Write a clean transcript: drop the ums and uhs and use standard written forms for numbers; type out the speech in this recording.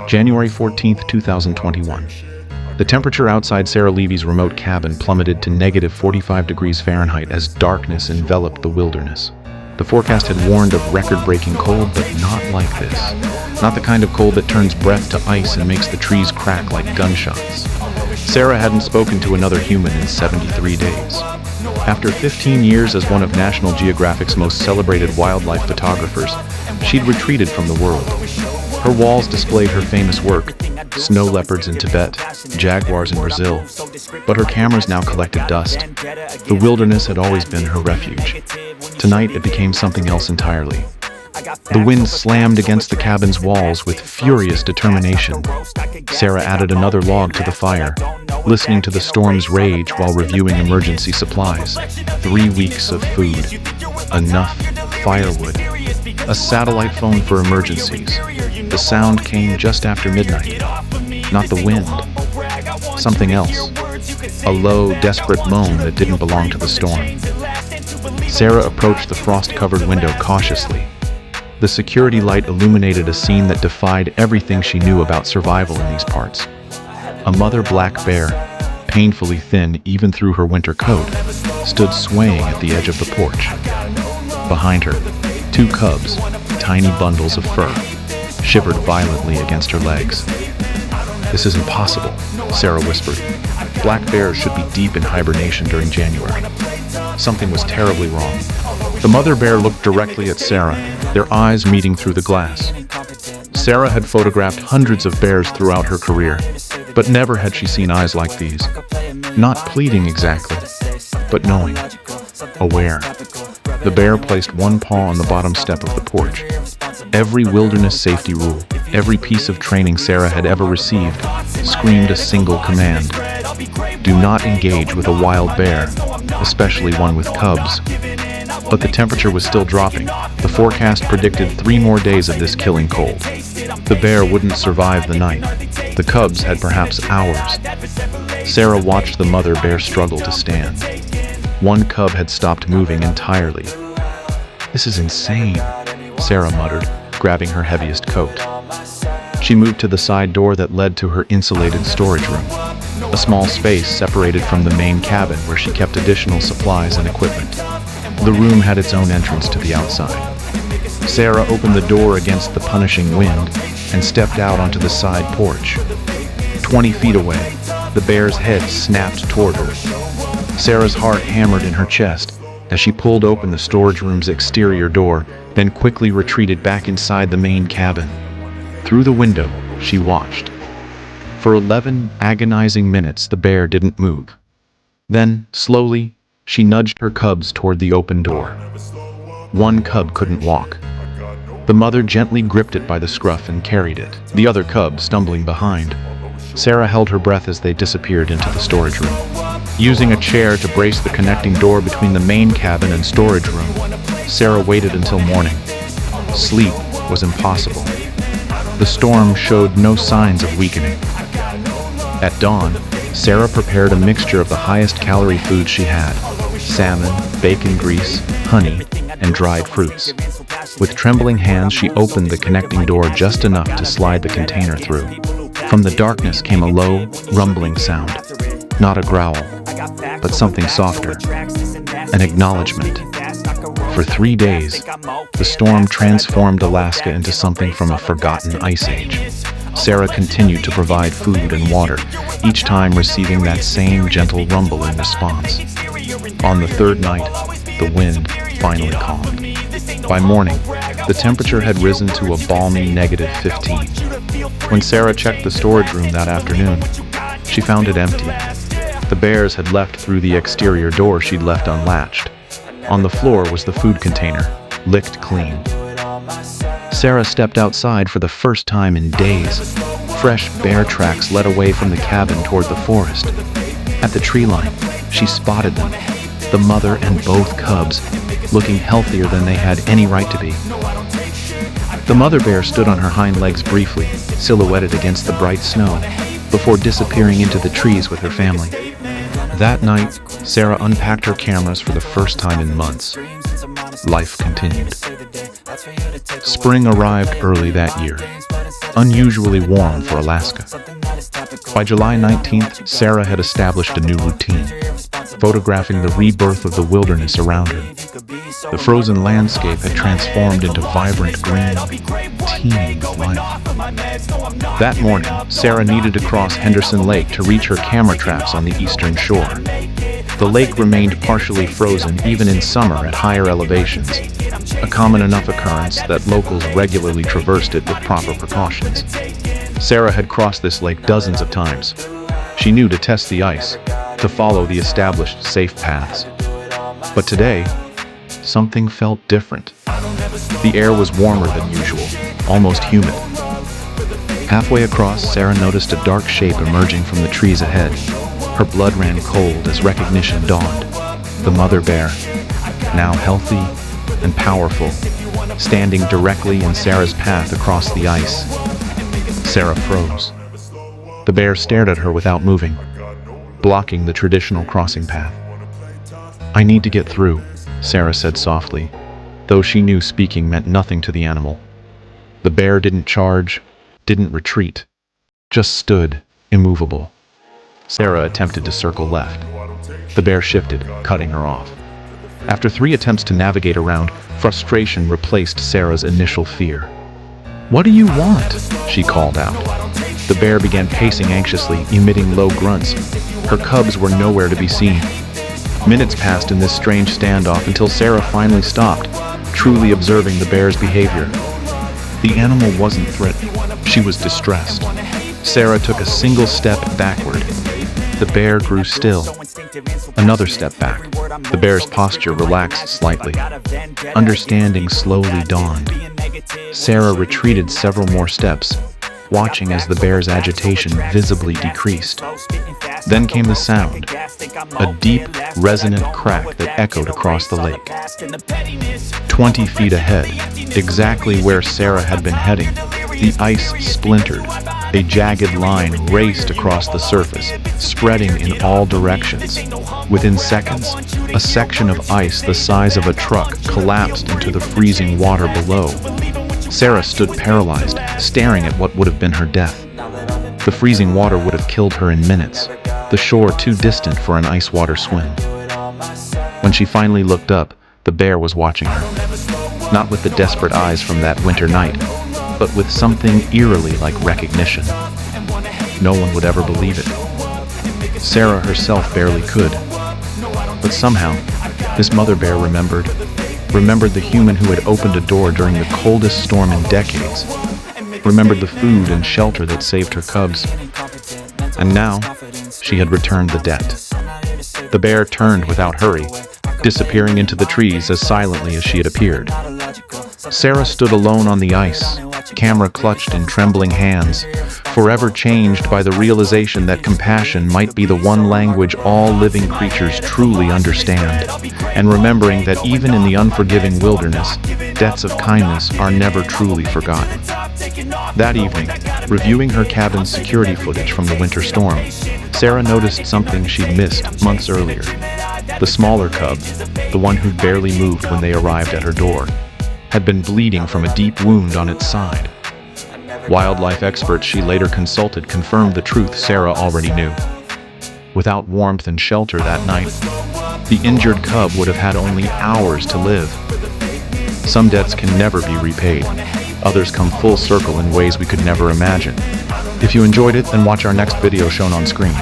January 14th, 2021. The temperature outside Sarah Levy's remote cabin plummeted to negative 45 degrees Fahrenheit as darkness enveloped the wilderness. The forecast had warned of record-breaking cold, but not like this. Not the kind of cold that turns breath to ice and makes the trees crack like gunshots. Sarah hadn't spoken to another human in 73 days. After 15 years as one of National Geographic's most celebrated wildlife photographers, she'd retreated from the world. Her walls displayed her famous work, snow leopards in Tibet, jaguars in Brazil, but her cameras now collected dust. The wilderness had always been her refuge. Tonight it became something else entirely. The wind slammed against the cabin's walls with furious determination. Sarah added another log to the fire, listening to the storm's rage while reviewing emergency supplies. 3 weeks of food, enough firewood, a satellite phone for emergencies. The sound came just after midnight. Not the wind, something else. A low, desperate moan that didn't belong to the storm. Sarah approached the frost-covered window cautiously. The security light illuminated a scene that defied everything she knew about survival in these parts. A mother black bear, painfully thin even through her winter coat, stood swaying at the edge of the porch. Behind her, 2 cubs, tiny bundles of fur, shivered violently against her legs. "This is impossible," Sarah whispered. Black bears should be deep in hibernation during January. Something was terribly wrong. The mother bear looked directly at Sarah, their eyes meeting through the glass. Sarah had photographed hundreds of bears throughout her career, but never had she seen eyes like these. Not pleading exactly, but knowing, aware. The bear placed one paw on the bottom step of the porch. Every wilderness safety rule, every piece of training Sarah had ever received, screamed a single command. Do not engage with a wild bear, especially one with cubs. But the temperature was still dropping. The forecast predicted 3 more days of this killing cold. The bear wouldn't survive the night. The cubs had perhaps hours. Sarah watched the mother bear struggle to stand. One cub had stopped moving entirely. "This is insane," Sarah muttered, grabbing her heaviest coat. She moved to the side door that led to her insulated storage room, a small space separated from the main cabin where she kept additional supplies and equipment. The room had its own entrance to the outside. Sarah opened the door against the punishing wind and stepped out onto the side porch. 20 feet away, the bear's head snapped toward her. Sarah's heart hammered in her chest as she pulled open the storage room's exterior door, then quickly retreated back inside the main cabin. Through the window, she watched. For 11 agonizing minutes, the bear didn't move. Then, slowly, she nudged her cubs toward the open door. One cub couldn't walk. The mother gently gripped it by the scruff and carried it, the other cub stumbling behind. Sarah held her breath as they disappeared into the storage room. Using a chair to brace the connecting door between the main cabin and storage room, Sarah waited until morning. Sleep was impossible. The storm showed no signs of weakening. At dawn, Sarah prepared a mixture of the highest calorie food she had: salmon, bacon grease, honey, and dried fruits. With trembling hands, she opened the connecting door just enough to slide the container through. From the darkness came a low, rumbling sound. Not a growl, but something softer. An acknowledgement. For 3 days, the storm transformed Alaska into something from a forgotten ice age. Sarah continued to provide food and water, each time receiving that same gentle rumble in response. On the 3rd night, the wind finally calmed. By morning, the temperature had risen to a balmy negative 15. When Sarah checked the storage room that afternoon, she found it empty. The bears had left through the exterior door she'd left unlatched. On the floor was the food container, licked clean. Sarah stepped outside for the first time in days. Fresh bear tracks led away from the cabin toward the forest. At the tree line, she spotted them, the mother and both cubs, looking healthier than they had any right to be. The mother bear stood on her hind legs briefly, silhouetted against the bright snow, before disappearing into the trees with her family. That night, Sarah unpacked her cameras for the first time in months. Life continued. Spring arrived early that year. unusually warm for Alaska. By July 19th, Sarah had established a new routine, photographing the rebirth of the wilderness around her. The frozen landscape had transformed into vibrant green, teeming with life. That morning, Sarah needed to cross Henderson Lake to reach her camera traps on the eastern shore. The lake remained partially frozen even in summer at higher elevations, a common enough occurrence that locals regularly traversed it with proper precautions. Sarah had crossed this lake dozens of times. She knew to test the ice, to follow the established safe paths. But today, something felt different. The air was warmer than usual, almost humid. Halfway across, Sarah noticed a dark shape emerging from the trees ahead. Her blood ran cold as recognition dawned. The mother bear, now healthy and powerful, standing directly in Sarah's path across the ice. Sarah froze. The bear stared at her without moving, blocking the traditional crossing path. "I need to get through," Sarah said softly, though she knew speaking meant nothing to the animal. The bear didn't charge, didn't retreat, just stood, immovable. Sarah attempted to circle left. The bear shifted, cutting her off. After 3 attempts to navigate around, frustration replaced Sarah's initial fear. "What do you want?" she called out. The bear began pacing anxiously, emitting low grunts. Her cubs were nowhere to be seen. Minutes passed in this strange standoff until Sarah finally stopped, truly observing the bear's behavior. The animal wasn't threatened. She was distressed. Sarah took a single step backward. The bear grew still. Another step back. The bear's posture relaxed slightly. Understanding slowly dawned. Sarah retreated several more steps, watching as the bear's agitation visibly decreased. Then came the sound, a deep, resonant crack that echoed across the lake. 20 feet ahead, exactly where Sarah had been heading, the ice splintered. A jagged line raced across the surface, spreading in all directions. Within seconds, a section of ice the size of a truck collapsed into the freezing water below. Sarah stood paralyzed, staring at what would have been her death. The freezing water would have killed her in minutes, the shore too distant for an ice water swim. When she finally looked up, the bear was watching her, not with the desperate eyes from that winter night, but with something eerily like recognition. No one would ever believe it. Sarah herself barely could. But somehow, this mother bear remembered the human who had opened a door during the coldest storm in decades, remembered the food and shelter that saved her cubs, and now she had returned the debt. The bear turned without hurry, disappearing into the trees as silently as she had appeared. Sarah stood alone on the ice, camera clutched in trembling hands, forever changed by the realization that compassion might be the one language all living creatures truly understand, and remembering that even in the unforgiving wilderness, debts of kindness are never truly forgotten. That evening, reviewing her cabin's security footage from the winter storm, Sarah noticed something she'd missed months earlier. The smaller cub, the one who'd barely moved when they arrived at her door, had been bleeding from a deep wound on its side. Wildlife experts she later consulted confirmed the truth Sarah already knew. Without warmth and shelter that night, the injured cub would have had only hours to live. Some debts can never be repaid. Others come full circle in ways we could never imagine. If you enjoyed it, then watch our next video shown on screen.